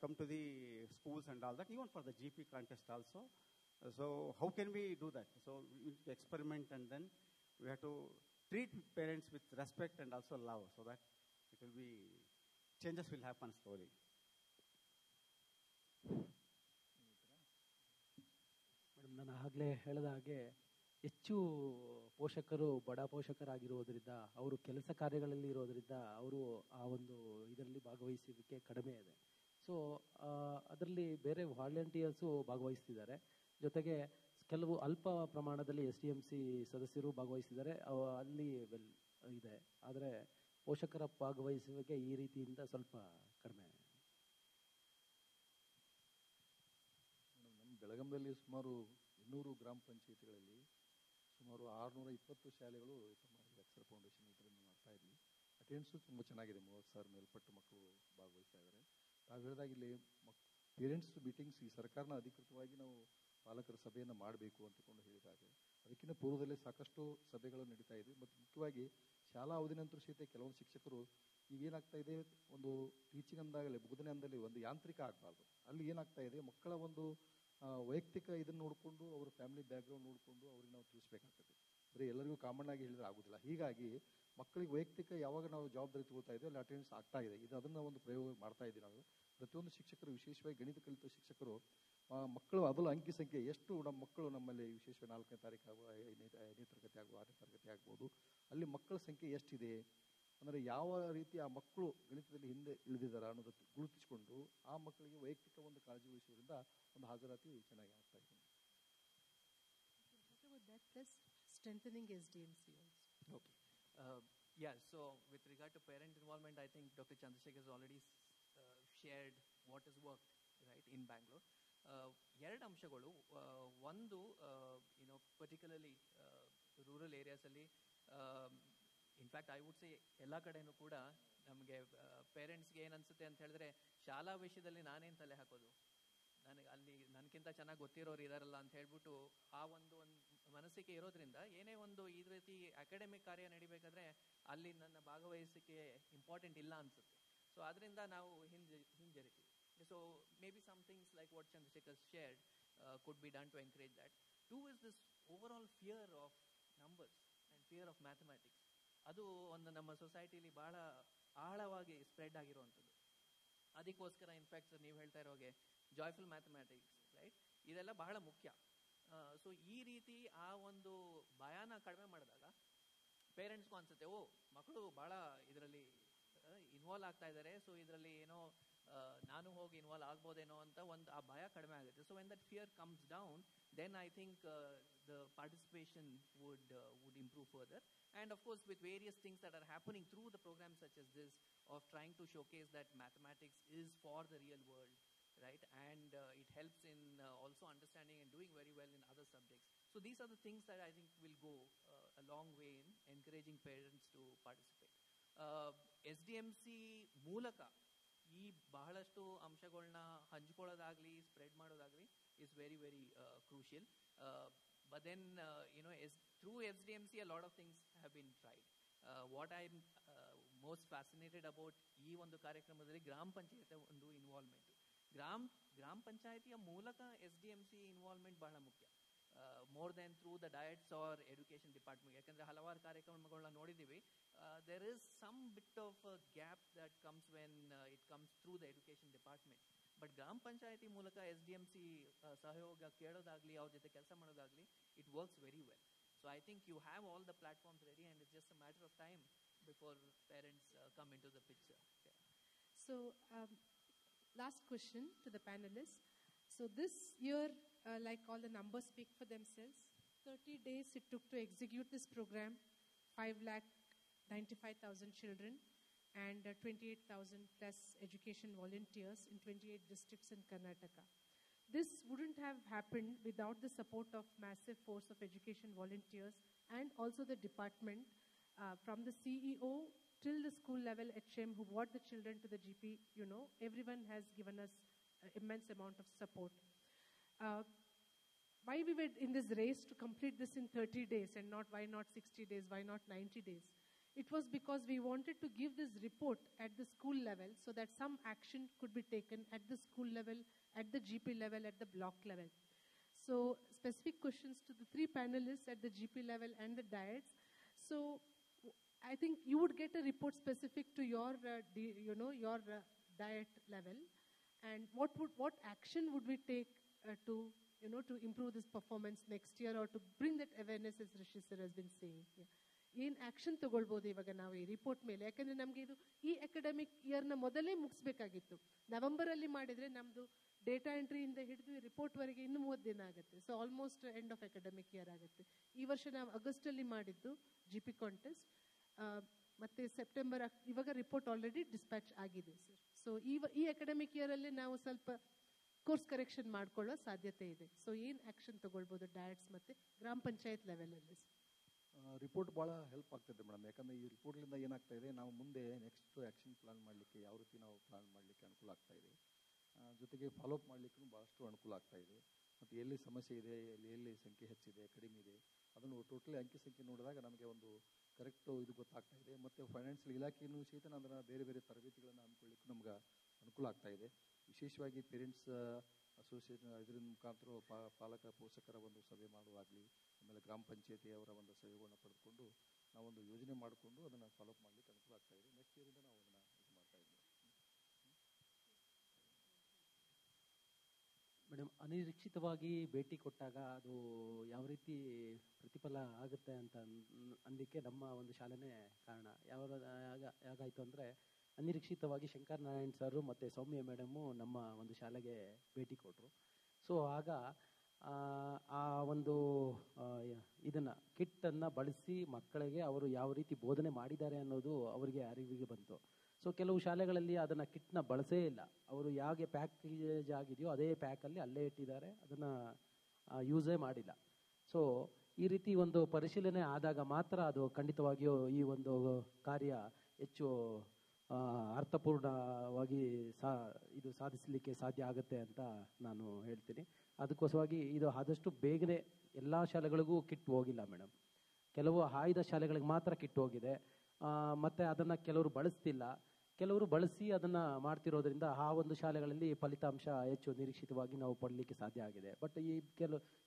F: come to the schools and all that, even for the GP contest also. So how can we do that? So we need to experiment, and then we have to treat parents with respect and also love, so that it will be, changes will happen slowly.
C: Madam, ನಾನು ಆಗಲೇ ಹೇಳಿದ ಹಾಗೆ ಹೆಚ್ಚು ಪೋಷಕರು ಬಡ ಪೋಷಕರಾಗಿರೋದ್ರಿಂದ, ಅವರು ಕೆಲಸ ಕಾರ್ಯಗಳಲ್ಲಿ ಇರೋದ್ರಿಂದ ಅವರು ಆ ಒಂದು ಇದರಲ್ಲಿ ಭಾಗವಹಿಸುವಿಕೆ ಕಡಿಮೆ ಇದೆ. ಸೊ ಅದರಲ್ಲಿ ಬೇರೆ ವಾಲಂಟಿಯರ್ಸು ಭಾಗವಹಿಸ್ತಿದ್ದಾರೆ. ಜೊತೆಗೆ ಕೆಲವು ಅಲ್ಪ ಪ್ರಮಾಣದಲ್ಲಿ SDMC ಸದಸ್ಯರು ಭಾಗವಹಿಸಿದ್ದಾರೆ. ಅಲ್ಲಿ ಇದೆ, ಆದರೆ ಪೋಷಕರ ಭಾಗವಹಿಸುವಿಕೆ ಈ ರೀತಿಯಿಂದ ಸ್ವಲ್ಪ ಕಡಿಮೆ.
D: ನಮ್ಮ ಬೆಳಗಾಂದಲ್ಲಿ ಸುಮಾರು 200 ಗ್ರಾಮ ಪಂಚಾಯಿತಿಗಳಲ್ಲಿ ಸುಮಾರು 620 ಶಾಲೆಗಳು ತಮ್ಮ ಅಕ್ಷರ ಫೌಂಡೇಶನ್ ಇದರಿಂದ ಮಾಡ್ತಾ ಇದ್ವಿ. ಅಟೆಂಡೆನ್ಸು ತುಂಬ ಚೆನ್ನಾಗಿದೆ. 30,000 ಮೇಲ್ಪಟ್ಟು ಮಕ್ಕಳು ಭಾಗವಹಿಸ್ತಾ ಇದ್ದಾರೆ. ನಾವು ಹೇಳಿದಾಗ ಇಲ್ಲಿ ಪೇರೆಂಟ್ಸ್ ಮೀಟಿಂಗ್ಸ್ ಈ ಸರ್ಕಾರನ ಅಧಿಕೃತವಾಗಿ ನಾವು ಪಾಲಕರ ಸಭೆಯನ್ನು ಮಾಡಬೇಕು ಅಂತಕೊಂಡು ಹೇಳಿದಾಗ ಅದಕ್ಕಿಂತ ಪೂರ್ವದಲ್ಲೇ ಸಾಕಷ್ಟು ಸಭೆಗಳು ನಡೀತಾ ಇದ್ವಿ. ಮತ್ತು ಮುಖ್ಯವಾಗಿ ಶಾಲಾ ಅವಧಿ ನಂತರ ಸಹಿತ ಕೆಲವೊಂದು ಶಿಕ್ಷಕರು ಈಗೇನಾಗ್ತಾ ಇದೆ, ಒಂದು ಟೀಚಿಂಗ್ ಅಂದಾಗಲೇ ಬೋಧನೆ ಅಂದಲ್ಲಿ ಒಂದು ಯಾಂತ್ರಿಕ ಆಗಬಾರ್ದು. ಅಲ್ಲಿ ಏನಾಗ್ತಾ ಇದೆ, ಮಕ್ಕಳ ಒಂದು ವೈಯಕ್ತಿಕ ಇದನ್ನು ನೋಡಿಕೊಂಡು ಅವರ ಫ್ಯಾಮಿಲಿ ಬ್ಯಾಕ್ಗ್ರೌಂಡ್ ನೋಡಿಕೊಂಡು ಅವ್ರಿಗೆ ನಾವು ತಿಳಿಸ್ಬೇಕಾಗ್ತದೆ. ಬರೀ ಎಲ್ಲರಿಗೂ ಕಾಮನ್ ಆಗಿ ಹೇಳಿದ್ರೆ ಆಗೋದಿಲ್ಲ. ಹೀಗಾಗಿ ಮಕ್ಕಳಿಗೆ ವೈಯಕ್ತಿಕ ಯಾವಾಗ ನಾವು ಜವಾಬ್ದಾರಿ ತಗೋತಾ ಇದ್ದೀವಿ ಅಲ್ಲಿ ಅಟೆಂಡೆನ್ಸ್ ಆಗ್ತಾ ಇದೆ. ಅದನ್ನು ಒಂದು ಪ್ರಯೋಗ ಮಾಡ್ತಾ ಇದ್ದೀವಿ ನಾವು. ಪ್ರತಿಯೊಂದು ಶಿಕ್ಷಕರು, ವಿಶೇಷವಾಗಿ ಗಣಿತ ಕಲಿತ ಶಿಕ್ಷಕರು, ಮಕ್ಕಳು ಅದಲು ಅಂಕಿ ಸಂಖ್ಯೆ ಎಷ್ಟು ನಮ್ಮ ಮಕ್ಕಳು ನಮ್ಮಲ್ಲಿ ವಿಶೇಷವಾಗಿ 4ನೇ ತಾರೀಕು ಆಗ್ಬೋದು, 5ನೇ ತರಗತಿ ಆಗ್ಬೋದು, 6ನೇ ತರಗತಿ ಆಗ್ಬೋದು, ಅಲ್ಲಿ ಮಕ್ಕಳ ಸಂಖ್ಯೆ ಎಷ್ಟಿದೆ, ಅಂದರೆ ಯಾವ ರೀತಿ ಆ ಮಕ್ಕಳು ಗಣಿತದಲ್ಲಿ ಹಿಂದೆ ಇಳಿದಿದ್ದಾರೆ ಅನ್ನೋದು ಗುರುತಿಸಿಕೊಂಡು ಆ ಮಕ್ಕಳಿಗೆ ವೈಯಕ್ತಿಕ ಒಂದು ಕಾಳಜಿ ವಹಿಸೋದ್ರಿಂದ ಒಂದು ಹಾಜರಾತಿ ಚೆನ್ನಾಗಿ ಆಗ್ತಾ ಇದೆ.
B: Plus strengthening SDMC also.
E: Okay. Yeah, so with regard to parent involvement, I think Dr. Chandrasekhar has already shared what has worked, right, in Bangalore. ಎರಡು ಅಂಶಗಳು. ಒಂದು, ಪರ್ಟಿಕ್ಯುಲರ್ಲಿ ರೂರಲ್ ಏರಿಯಾಸಲ್ಲಿ, ಇನ್ಫ್ಯಾಕ್ಟ್ ಐ ವುಡ್ ಸೇ ಎಲ್ಲ ಕಡೆನೂ ಕೂಡ ನಮಗೆ ಪೇರೆಂಟ್ಸ್ಗೆ ಏನನ್ಸುತ್ತೆ ಅಂತ ಹೇಳಿದ್ರೆ, ಶಾಲಾ ವಿಷಯದಲ್ಲಿ ನಾನೇನು ತಲೆ ಹಾಕೋದು, ನನಗೆ ಅಲ್ಲಿ ನನಗಿಂತ ಚೆನ್ನಾಗಿ ಗೊತ್ತಿರೋರು ಇದಾರಲ್ಲ ಅಂತ ಹೇಳ್ಬಿಟ್ಟು ಆ ಒಂದು ಮನಸ್ಸಿಗೆ ಇರೋದ್ರಿಂದ ಏನೇ ಒಂದು ಈ ರೀತಿ ಅಕಾಡೆಮಿಕ್ ಕಾರ್ಯ ನಡಿಬೇಕಾದ್ರೆ ಅಲ್ಲಿ ನನ್ನ ಭಾಗವಹಿಸಿಕೆ ಇಂಪಾರ್ಟೆಂಟ್ ಇಲ್ಲ ಅನ್ಸುತ್ತೆ. ಸೊ ಅದರಿಂದ ನಾವು ಹಿಂಜರಿತೀವಿ. So maybe some things like what Chandrashekhar shared could be done to encourage that. Two is this overall fear of numbers and fear of mathematics. ಅದು ಒಂದು ನಮ್ಮ ಸೊಸೈಟಿಲಿ ಬಹಳ ಆಳವಾಗಿ ಸ್ಪ್ರೆಡ್ ಆಗಿರುವಂಥದ್ದು. ಅದಕ್ಕೋಸ್ಕರ ಇನ್ಫ್ಯಾಕ್ಟ್ ನೀವು ಹೇಳ್ತಾ ಇರೋ ಹಾಗೆ ಜಾಯ್ಫುಲ್ ಮ್ಯಾಥಮೆಟಿಕ್ಸ್, ರೈಟ್, ಇದೆಲ್ಲ ಬಹಳ ಮುಖ್ಯ. ಸೊ ಈ ರೀತಿ ಆ ಒಂದು ಭಯನ ಕಡಿಮೆ ಮಾಡಿದಾಗ ಪೇರೆಂಟ್ಸ್ಗೂ ಅನ್ಸುತ್ತೆ, ಓ ಮಕ್ಕಳು ಭಾಳ ಇದರಲ್ಲಿ ಇನ್ವಾಲ್ವ್ ಆಗ್ತಾ ಇದ್ದಾರೆ, ಸೊ ಇದರಲ್ಲಿ ಏನೋ ನಾನು ಹೋಗಿ ಇನ್ವಾಲ್ವ್ ಆಗ್ಬೋದೇನೋ ಅಂತ ಒಂದು ಆ ಭಯ ಕಡಿಮೆ ಆಗುತ್ತೆ. So when that fear comes down, then I think the participation would improve further. And of course, with various things that are happening through the programs such as this, of trying to showcase that mathematics is for the real world, right? And it helps in also understanding and doing very well in other subjects. So these are the things that I think will go a long way in encouraging parents to participate. SDMC ಮೂಲಕ ಈ ಬಹಳಷ್ಟು ಅಂಶಗಳನ್ನ ಹಂಚ್ಕೊಳ್ಳೋದಾಗ್ಲಿ spread ಮಾಡೋದಾಗ್ಲಿ is very, very crucial. But then, through SDMC, a lot of things have been tried. What I'm most fascinated about ಈ ಒಂದು ಕಾರ್ಯಕ್ರಮದಲ್ಲಿ ಗ್ರಾಮ ಪಂಚಾಯತ್ ಒಂದು ಇನ್ವಾಲ್ವ್ಮೆಂಟ್. ಗ್ರಾಮ ಪಂಚಾಯತಿಯ ಮೂಲಕ SDMC ಇನ್ವಾಲ್ವ್ಮೆಂಟ್ ಬಹಳ ಮುಖ್ಯ, more then through the DIETs or education department. ಯಾಕಂದರೆ ಹಲವಾರು ಕಾರ್ಯಕ್ರಮಗಳನ್ನ ನೋಡಿದ್ದೀವಿ, there is some bit of gap that comes when it comes through the education department. But ಗ್ರಾಮ ಪಂಚಾಯತಿ ಮೂಲಕ SDMC ಸಹಯೋಗ ಕೇಳೋದಾಗಲಿ, ಅವ್ರ ಜೊತೆ ಕೆಲಸ ಮಾಡೋದಾಗಲಿ, it works very well. So I think you have all the platforms ready, and it's just a matter of time before parents come into the picture.
B: Okay. So last question to the panelists. So this year, like all the numbers speak for themselves, 30 days it took to execute this program, 5,95,000 children and 28,000 plus education volunteers in 28 districts in Karnataka. This wouldn't have happened without the support of massive force of education volunteers and also the department, from the CEO till the school level HM who brought the children to the GP. Everyone has given us an immense amount of support. Why we were in this race to complete this in 30 days and why not 60 days, why not 90 days? It was because we wanted to give this report at the school level so that some action could be taken at the school level, at the GP level, at the block level. So specific questions to the three panelists at the GP level and the diets. So I think you would get a report specific to your diet level, and what action would we take to improve this performance next year, or to bring that awareness, as Rishi sir has been saying. ಏನು action ತಗೊಳ್ಬೋದು ಇವಾಗ ನಾವು ಈ report ಮೇಲೆ? ಯಾಕಂದರೆ ನಮಗೆ ಇದು ಈ ಅಕಾಡೆಮಿಕ್ ಇಯರ್ನ ಮೊದಲೇ ಮುಗಿಸ್ಬೇಕಾಗಿತ್ತು. ನವೆಂಬರಲ್ಲಿ ಮಾಡಿದರೆ ನಮ್ಮದು ಡೇಟಾ ಎಂಟ್ರಿಯಿಂದ ಹಿಡಿದು ರಿಪೋರ್ಟ್ವರೆಗೆ ಇನ್ನೂ 30 ದಿನ ಆಗುತ್ತೆ. So almost end of academic year ಆಗುತ್ತೆ. ಈ ವರ್ಷ ನಾವು ಆಗಸ್ಟಲ್ಲಿ ಮಾಡಿದ್ದು GP ಕಾಂಟೆಸ್ಟ್, ಮತ್ತು ಸೆಪ್ಟೆಂಬರ್ ಇವಾಗ ರಿಪೋರ್ಟ್ ಆಲ್ರೆಡಿ ಡಿಸ್ಪ್ಯಾಚ್ ಆಗಿದೆ ಸರ್. ಸೊ ಈ ಅಕಾಡೆಮಿಕ್ ಇಯರಲ್ಲೇ ನಾವು ಸ್ವಲ್ಪ ಕೋರ್ಸ್ ಕರೆಕ್ಷನ್ ಮಾಡ್ಕೊಳ್ಳೋ ಸಾಧ್ಯತೆ ಇದೆ. ಸೊ ಏನು ಆ್ಯಕ್ಷನ್ ತಗೊಳ್ಬೋದು ಡಯಟ್ಸ್ ಮತ್ತು ಗ್ರಾಮ ಪಂಚಾಯತ್ ಲೆವೆಲಲ್ಲಿ?
D: ರಿಪೋರ್ಟ್ ಭಾಳ ಹೆಲ್ಪ್ ಆಗ್ತದೆ ಮೇಡಮ್. ಯಾಕಂದರೆ ಈ ರಿಪೋರ್ಟ್ಲಿಂದ ಏನಾಗ್ತಾ ಇದೆ, ನಾವು ಮುಂದೆ ನೆಕ್ಸ್ಟ್ ಆ್ಯಕ್ಷನ್ ಪ್ಲಾನ್ ಮಾಡಲಿಕ್ಕೆ ಯಾವ ರೀತಿ ನಾವು ಪ್ಲಾನ್ ಮಾಡಲಿಕ್ಕೆ ಅನುಕೂಲ ಆಗ್ತಾ ಇದೆ, ಜೊತೆಗೆ ಫಾಲೋಅಪ್ ಮಾಡಲಿಕ್ಕೂ ಭಾಳಷ್ಟು ಅನುಕೂಲ ಆಗ್ತಾ ಇದೆ. ಮತ್ತು ಎಲ್ಲಿ ಸಮಸ್ಯೆ ಇದೆ, ಎಲ್ಲಿ ಸಂಖ್ಯೆ ಹೆಚ್ಚಿದೆ, ಕಡಿಮೆ ಇದೆ, ಅದನ್ನು ಟೋಟಲಿ ಅಂಕಿ ಸಂಖ್ಯೆ ನೋಡಿದಾಗ ನಮಗೆ ಒಂದು ಕರೆಕ್ಟು ಇದು ಗೊತ್ತಾಗ್ತಾ ಇದೆ. ಮತ್ತು ಫೈನಾನ್ಷಿಯಲ್ ಇಲಾಖೆಯೂ ಸಹಿತ ಅದನ್ನು ಬೇರೆ ಬೇರೆ ತರಬೇತಿಗಳನ್ನು ಹಮ್ಮಿಕೊಳ್ಳಿಕ್ಕೂ ನಮ್ಗೆ ಅನುಕೂಲ ಆಗ್ತಾ ಇದೆ. ವಿಶೇಷವಾಗಿ ಪೇರೆಂಟ್ಸ್ ಅಸೋಸಿಯೇಷನ್ ಇದರ ಮುಖಾಂತರ ಪಾಲಕ ಪೋಷಕರ ಒಂದು ಸಭೆ ಮಾಡುವಾಗಲಿ, ಆಮೇಲೆ ಗ್ರಾಮ ಪಂಚಾಯತಿಯವರ ಒಂದು ಸಹಯೋಗವನ್ನು ಪಡೆದುಕೊಂಡು ನಾವೊಂದು ಯೋಜನೆ ಮಾಡಿಕೊಂಡು ಅದನ್ನು ಫಾಲೋಅಪ್ ಮಾಡಲಿಕ್ಕೆ ಅನುಕೂಲ ಆಗ್ತಾ ಇದೆ. ನೆಕ್ಸ್ಟ್ ಇಯರಿಂದ ನಾವು ಅದನ್ನು ಇದು ಮಾಡ್ತಾ ಇದ್ದೀವಿ.
C: ಮೇಡಮ್, ಅನಿರೀಕ್ಷಿತವಾಗಿ ಭೇಟಿ ಕೊಟ್ಟಾಗ ಅದು ಯಾವ ರೀತಿ ಪ್ರತಿಫಲ ಆಗುತ್ತೆ ಅಂತ ಅಂದಕ್ಕೆ ನಮ್ಮ ಒಂದು ಶಾಲೆನೇ ಕಾರಣ. ಯಾಗಾಯಿತು ಅಂದರೆ, ಅನಿರೀಕ್ಷಿತವಾಗಿ ಶಂಕರ್ ನಾರಾಯಣ್ ಸರು ಮತ್ತು ಸೌಮ್ಯ ಮೇಡಮು ನಮ್ಮ ಒಂದು ಶಾಲೆಗೆ ಭೇಟಿ ಕೊಟ್ಟರು. ಸೊ ಆಗ ಆ ಒಂದು ಇದನ್ನು ಕಿಟ್ಟನ್ನು ಬಳಸಿ ಮಕ್ಕಳಿಗೆ ಅವರು ಯಾವ ರೀತಿ ಬೋಧನೆ ಮಾಡಿದ್ದಾರೆ ಅನ್ನೋದು ಅವರಿಗೆ ಅರಿವಿಗೆ ಬಂತು. ಸೊ ಕೆಲವು ಶಾಲೆಗಳಲ್ಲಿ ಅದನ್ನು ಕಿಟ್ನ ಬಳಸೇ ಇಲ್ಲ, ಅವರು ಹೇಗೆ ಪ್ಯಾಕೇಜ್ ಆಗಿದೆಯೋ ಅದೇ ಪ್ಯಾಕಲ್ಲಿ ಅಲ್ಲೇ ಇಟ್ಟಿದ್ದಾರೆ, ಅದನ್ನು ಯೂಸೇ ಮಾಡಿಲ್ಲ. ಸೊ ಈ ರೀತಿ ಒಂದು ಪರಿಶೀಲನೆ ಆದಾಗ ಮಾತ್ರ ಅದು ಖಂಡಿತವಾಗಿಯೂ ಈ ಒಂದು ಕಾರ್ಯ ಹೆಚ್ಚು ಅರ್ಥಪೂರ್ಣವಾಗಿ ಇದು ಸಾಧಿಸಲಿಕ್ಕೆ ಸಾಧ್ಯ ಆಗುತ್ತೆ ಅಂತ ನಾನು ಹೇಳ್ತೀನಿ. ಅದಕ್ಕೋಸ್ಕರವಾಗಿ ಇದು ಆದಷ್ಟು ಬೇಗನೆ ಎಲ್ಲ ಶಾಲೆಗಳಿಗೂ ಕಿಟ್ ಹೋಗಿಲ್ಲ ಮೇಡಮ್. ಕೆಲವು ಆಯ್ದ ಶಾಲೆಗಳಿಗೆ ಮಾತ್ರ ಕಿಟ್ ಹೋಗಿದೆ, ಮತ್ತು ಅದನ್ನು ಕೆಲವರು ಬಳಸ್ತಿಲ್ಲ, ಕೆಲವರು ಬಳಸಿ ಅದನ್ನು ಮಾಡ್ತಿರೋದ್ರಿಂದ ಆ ಒಂದು ಶಾಲೆಗಳಲ್ಲಿ ಫಲಿತಾಂಶ ಹೆಚ್ಚು ನಿರೀಕ್ಷಿತವಾಗಿ ನಾವು ಪಡಲಿಕ್ಕೆ ಸಾಧ್ಯ ಆಗಿದೆ. ಬಟ್ ಈ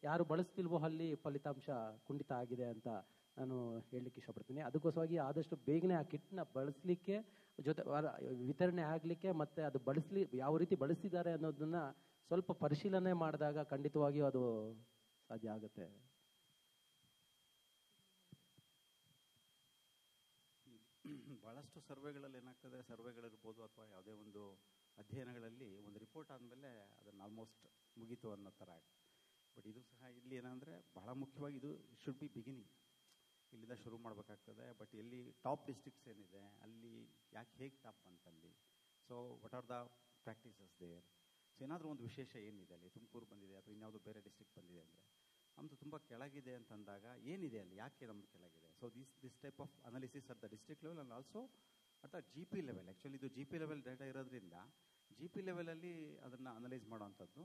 C: ಯಾರು ಬಳಸ್ತಿಲ್ವೋ ಅಲ್ಲಿ ಫಲಿತಾಂಶ ಕುಂಠಿತ ಆಗಿದೆ ಅಂತ ನಾನು ಹೇಳಲಿಕ್ಕೆ ಇಷ್ಟಪಡ್ತೀನಿ. ಅದಕ್ಕೋಸ್ಕರವಾಗಿ ಆದಷ್ಟು ಬೇಗನೆ ಆ ಕಿಟ್ನ ಬಳಸಲಿಕ್ಕೆ, ಜೊತೆ ವಿತರಣೆ ಆಗಲಿಕ್ಕೆ, ಮತ್ತು ಅದು ಯಾವ ರೀತಿ ಬಳಸಿದ್ದಾರೆ ಅನ್ನೋದನ್ನು ಸ್ವಲ್ಪ ಪರಿಶೀಲನೆ ಮಾಡಿದಾಗ ಖಂಡಿತವಾಗಿಯೂ ಅದು ಸಾಧ್ಯ ಆಗುತ್ತೆ.
F: ಭಾಳಷ್ಟು ಸರ್ವೆಗಳಲ್ಲಿ ಏನಾಗ್ತದೆ, ಸರ್ವೆಗಳಿರ್ಬೋದು ಅಥವಾ ಯಾವುದೇ ಒಂದು ಅಧ್ಯಯನಗಳಲ್ಲಿ ಒಂದು ರಿಪೋರ್ಟ್ ಆದಮೇಲೆ ಅದನ್ನು ಆಲ್ಮೋಸ್ಟ್ ಮುಗೀತು ಅನ್ನೋ ಥರ ಆಗುತ್ತೆ. ಬಟ್ ಇದು ಸಹ ಇಲ್ಲಿ ಏನಂದರೆ ಬಹಳ ಮುಖ್ಯವಾಗಿ ಇದು ಶುಡ್ ಬಿ ಬಿಗಿನಿಂಗ್, ಇಲ್ಲಿಂದ ಶುರು ಮಾಡಬೇಕಾಗ್ತದೆ. ಬಟ್ ಎಲ್ಲಿ ಟಾಪ್ ಡಿಸ್ಟ್ರಿಕ್ಟ್ಸ್ ಏನಿದೆ ಅಲ್ಲಿ ಹೇಗೆ ಟಾಪ್ ಅಂತಲ್ಲಿ, so what are the practices there, so ಏನಾದರೂ ಒಂದು ವಿಶೇಷ ಏನಿದೆ ಅಲ್ಲಿ, ತುಮಕೂರು ಬಂದಿದೆ ಅಥವಾ ಇನ್ಯಾವುದೋ ಬೇರೆ ಡಿಸ್ಟ್ರಿಕ್ಟ್ ಬಂದಿದೆ ಅಂದರೆ ನಮ್ಮದು ತುಂಬ ಕೆಳಗಿದೆ ಅಂತಂದಾಗ ಏನಿದೆ ಅಲ್ಲಿ, ಯಾಕೆ ನಮ್ಮದು ಕೆಳಗಿದೆ. So this type of analysis at the district level and also at the GP level. Actually ಇದು GP ಲೆವೆಲ್ ಡೇಟಾ ಇರೋದ್ರಿಂದ GP ಲೆವೆಲಲ್ಲಿ ಅದನ್ನು ಅನಲೈಸ್ ಮಾಡೋವಂಥದ್ದು,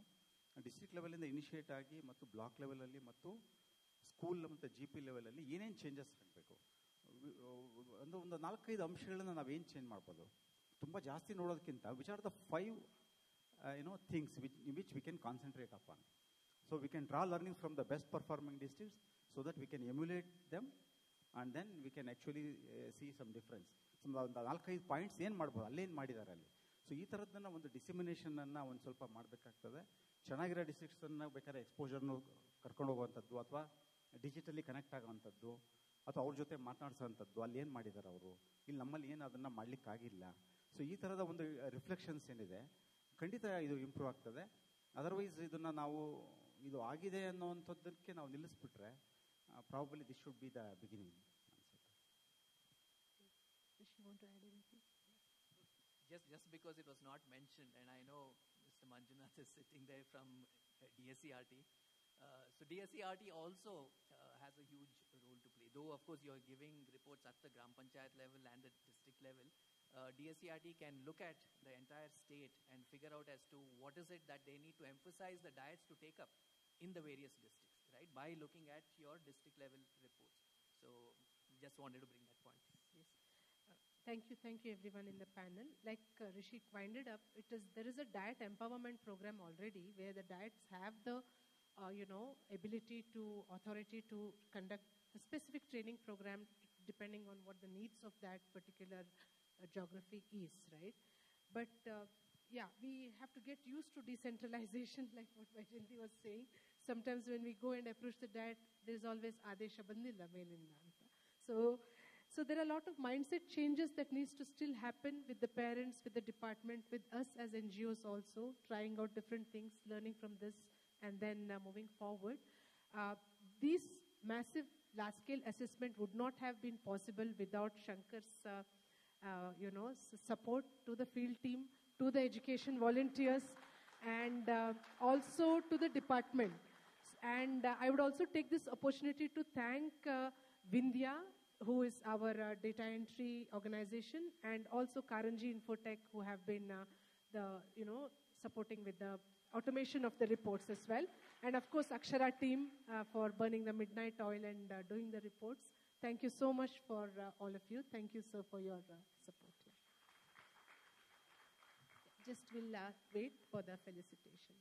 F: ಡಿಸ್ಟ್ರಿಕ್ಟ್ ಲೆವೆಲಿಂದ ಇನಿಷಿಯೇಟ್ ಆಗಿ ಮತ್ತು ಬ್ಲಾಕ್ ಲೆವೆಲಲ್ಲಿ ಮತ್ತು ಸ್ಕೂಲ್ ಮತ್ತು GP ಲೆವೆಲಲ್ಲಿ ಏನೇನು ಚೇಂಜಸ್ ಆಗಬೇಕು. ಒಂದು 4-5 ಅಂಶಗಳನ್ನ ನಾವೇನು ಚೇಂಜ್ ಮಾಡ್ಬೋದು, ತುಂಬ ಜಾಸ್ತಿ ನೋಡೋದಕ್ಕಿಂತ which are the 5 things which we can concentrate upon. So we can draw learning from the best performing districts so that we can emulate them and then we can actually see some difference. ಒಂದು 4-5 points ಏನು ಮಾಡ್ಬೋದು, ಅಲ್ಲೇನು ಮಾಡಿದ್ದಾರೆ ಅಲ್ಲಿ. So ಈ ಥರದ್ದನ್ನು ಒಂದು ಡಿಸಿಮಿನೇಷನನ್ನು ಒಂದು ಸ್ವಲ್ಪ ಮಾಡಬೇಕಾಗ್ತದೆ. ಚೆನ್ನಾಗಿರೋ ಡಿಸ್ಟ್ರಿಕ್ಟ್ಸನ್ನು ಬೇಕಾದ್ರೆ ಎಕ್ಸ್ಪೋಜರ್ನು ಕರ್ಕೊಂಡು ಹೋಗುವಂಥದ್ದು, ಅಥವಾ ಡಿಜಿಟಲಿ ಕನೆಕ್ಟ್ ಆಗೋವಂಥದ್ದು, ಅಥವಾ ಅವ್ರ ಜೊತೆ ಮಾತನಾಡಿಸೋವಂಥದ್ದು, ಅಲ್ಲಿ ಏನು ಮಾಡಿದ್ದಾರೆ ಅವರು, ಇಲ್ಲಿ ನಮ್ಮಲ್ಲಿ ಏನು ಅದನ್ನು ಮಾಡಲಿಕ್ಕಾಗಿಲ್ಲ. ಸೊ ಈ ಥರದ ಒಂದು ರಿಫ್ಲೆಕ್ಷನ್ಸ್ ಏನಿದೆ, ಖಂಡಿತ ಇದು ಇಂಪ್ರೂವ್ ಆಗ್ತದೆ. ಅದರ್ವೈಸ್ ಇದನ್ನು ನಾವು ಇದು ಆಗಿದೆ ಅನ್ನೋವಂಥದ್ದಕ್ಕೆ ನಾವು ನಿಲ್ಲಿಸ್ಬಿಟ್ರೆ probably this should be the beginning ಅನ್ಸುತ್ತೆ.
E: Just because it was not mentioned, and I know Mr. Manjunath is sitting there from DSCRT. So DSCRT also has a huge role to play. Though, of course, you are giving reports at the Gram Panchayat level and the district level, DSCRT can look at the entire state and figure out as to what is it that they need to emphasize the diets to take up in the various districts, right, by looking at your district level reports. So just wanted to bring that point. Yes.
B: Thank you everyone in the panel. Like Rishi winded up, there is a diet empowerment program already where the diets have the ability to authority to conduct a specific training program depending on what the needs of that particular geography is, right? But we have to get used to decentralization, like what Vajanti was saying. Sometimes when we go and approach the diet, there's always Adesha Bandila Melinda. So there are a lot of mindset changes that needs to still happen with the parents, with the department, with us as NGOs also, trying out different things, learning from this, and then moving forward. This massive large-scale assessment would not have been possible without Shankar's support to the field team, to the education volunteers, and also to the department. And I would also take this opportunity to thank Vindhya, who is our data entry organization, and also Karanji Infotech, who have been supporting with the automation of the reports as well. And of course, Akshara team for burning the midnight oil and doing the reports. Thank you so much for all of you. Thank you, sir, for your support. Just we'll wait for the felicitation.